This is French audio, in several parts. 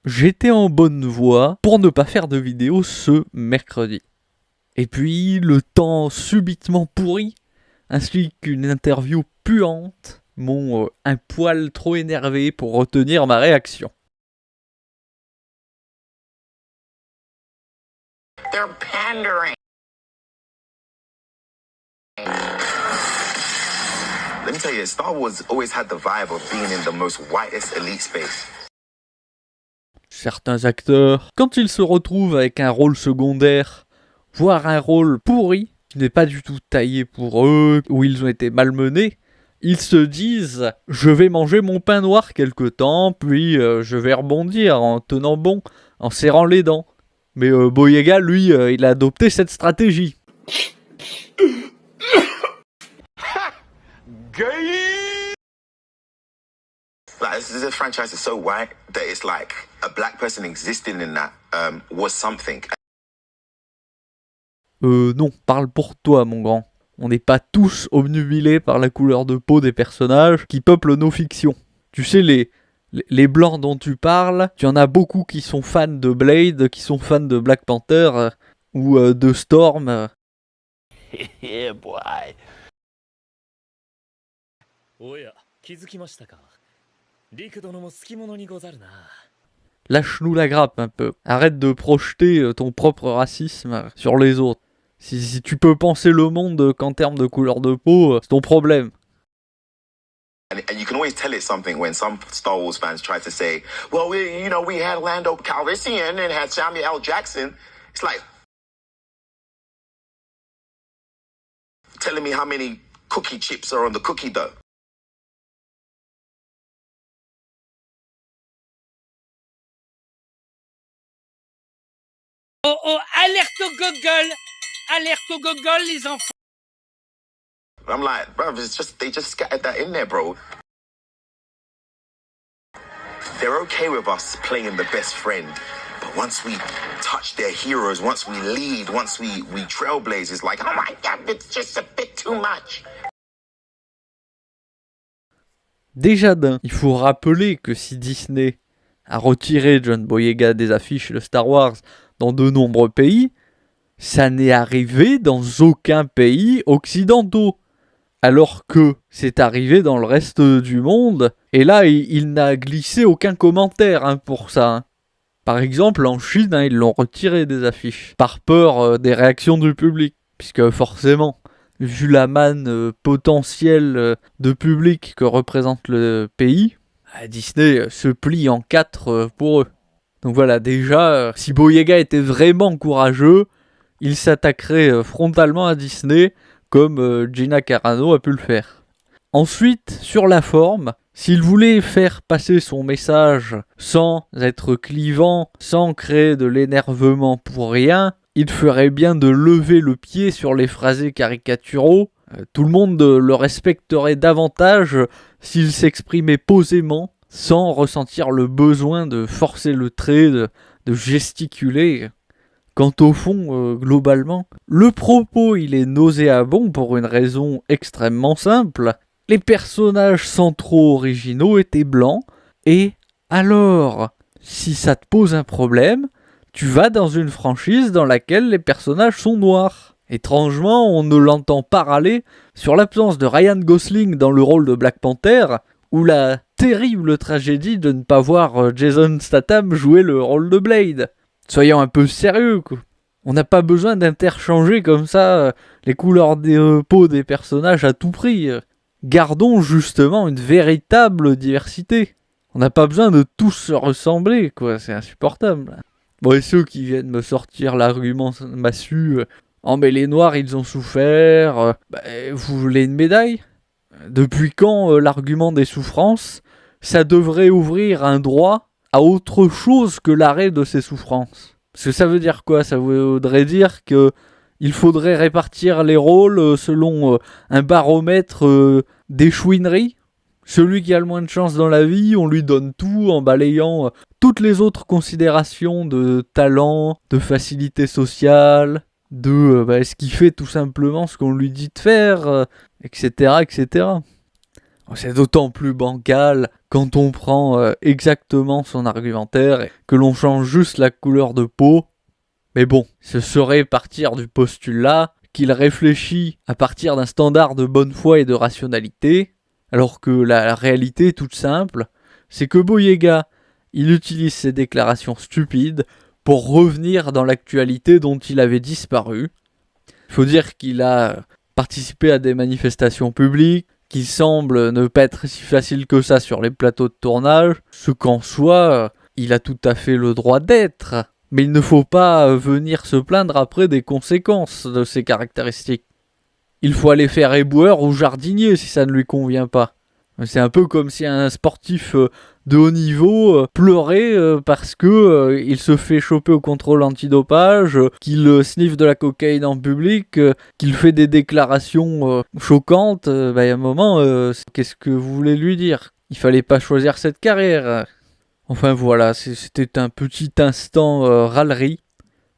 j'étais en bonne voie pour ne pas faire de vidéo ce mercredi. Et puis, le temps subitement pourri, ainsi qu'une interview puante, m'ont un poil trop énervé pour retenir ma réaction. They're pandering. Let me tell you, Star Wars always had the vibe of being in the most whitest elite space. Certains acteurs, quand ils se retrouvent avec un rôle secondaire, voire un rôle pourri, qui n'est pas du tout taillé pour eux, où ils ont été malmenés, ils se disent « Je vais manger mon pain noir quelque temps, puis je vais rebondir en tenant bon, en serrant les dents. » Mais Boyega, lui, il a adopté cette stratégie. Like, this franchise is so white that it's like a black person existing in that was something. Non, parle pour toi, mon grand. On n'est pas tous obnubilés par la couleur de peau des personnages qui peuplent nos fictions. Tu sais, les blancs dont tu parles, tu en as beaucoup qui sont fans de Blade, qui sont fans de Black Panther, ou de Storm. Yeah, boy. Lâche-nous la grappe un peu. Arrête de projeter ton propre racisme sur les autres. Si tu peux penser le monde qu'en termes de couleur de peau, c'est ton problème. And you can always tell it's something when some Star Wars fans try to say, well, we had Lando Calrissian and had Samuel L. Jackson. It's like telling me how many cookie chips are on the cookie dough. Oh, oh, alerte au Google! Alerte au Google, les enfants! I'm like, bro, they just scattered that in there, bro. They're okay with us playing the best friend, but once we touch their heroes, once we lead, once we trailblaze, it's like, oh my God, it's just a bit too much. Déjà d'un, il faut rappeler que si Disney a retiré John Boyega des affiches de Star Wars dans de nombreux pays, ça n'est arrivé dans aucun pays occidentaux. Alors que c'est arrivé dans le reste du monde, et là, il n'a glissé aucun commentaire pour ça. Par exemple, en Chine, ils l'ont retiré des affiches, par peur des réactions du public, puisque forcément, vu la manne potentielle de public que représente le pays, Disney se plie en 4 pour eux. Donc voilà, déjà, si Boyega était vraiment courageux, il s'attaquerait frontalement à Disney, comme Gina Carano a pu le faire. Ensuite, sur la forme, s'il voulait faire passer son message sans être clivant, sans créer de l'énervement pour rien, il ferait bien de lever le pied sur les phrasés caricaturaux. Tout le monde le respecterait davantage s'il s'exprimait posément, sans ressentir le besoin de forcer le trait, de gesticuler. Quant au fond, globalement, le propos il est nauséabond pour une raison extrêmement simple. Les personnages centraux originaux étaient blancs, et alors, si ça te pose un problème, tu vas dans une franchise dans laquelle les personnages sont noirs. Étrangement, on ne l'entend pas râler sur l'absence de Ryan Gosling dans le rôle de Black Panther, ou la terrible tragédie de ne pas voir Jason Statham jouer le rôle de Blade. Soyons un peu sérieux, quoi. On n'a pas besoin d'interchanger comme ça les couleurs de peau des personnages à tout prix. Gardons justement une véritable diversité. On n'a pas besoin de tous se ressembler, quoi. C'est insupportable. Bon, et ceux qui viennent me sortir l'argument massu, oh mais les noirs ils ont souffert, vous voulez une médaille? Depuis quand l'argument des souffrances, ça devrait ouvrir un droit à autre chose que l'arrêt de ces souffrances? Parce que ça veut dire quoi? Ça voudrait dire que il faudrait répartir les rôles selon un baromètre des chouineries. Celui qui a le moins de chance dans la vie, on lui donne tout en balayant toutes les autres considérations de talent, de facilité sociale, de ce qu'il fait tout simplement ce qu'on lui dit de faire, etc., etc. C'est d'autant plus bancal quand on prend exactement son argumentaire et que l'on change juste la couleur de peau. Mais bon, ce serait partir du postulat qu'il réfléchit à partir d'un standard de bonne foi et de rationalité, alors que la réalité est toute simple, c'est que Boyega, il utilise ses déclarations stupides pour revenir dans l'actualité dont il avait disparu. Il faut dire qu'il a participé à des manifestations publiques, qu'il semble ne pas être si facile que ça sur les plateaux de tournage, ce qu'en soi, il a tout à fait le droit d'être. Mais il ne faut pas venir se plaindre après des conséquences de ces caractéristiques. Il faut aller faire éboueur ou jardinier si ça ne lui convient pas. C'est un peu comme si un sportif de haut niveau pleurait parce que il se fait choper au contrôle antidopage, qu'il sniffe de la cocaïne en public, qu'il fait des déclarations choquantes. Il y a un moment, qu'est-ce que vous voulez lui dire ? Il fallait pas choisir cette carrière. Enfin voilà, c'était un petit instant râlerie,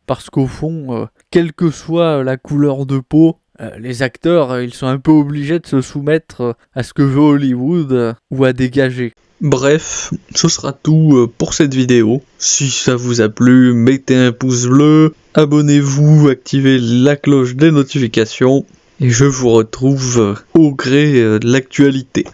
parce qu'au fond, quelle que soit la couleur de peau, les acteurs, ils sont un peu obligés de se soumettre à ce que veut Hollywood ou à dégager. Bref, ce sera tout pour cette vidéo. Si ça vous a plu, mettez un pouce bleu, abonnez-vous, activez la cloche des notifications, et je vous retrouve au gré de l'actualité.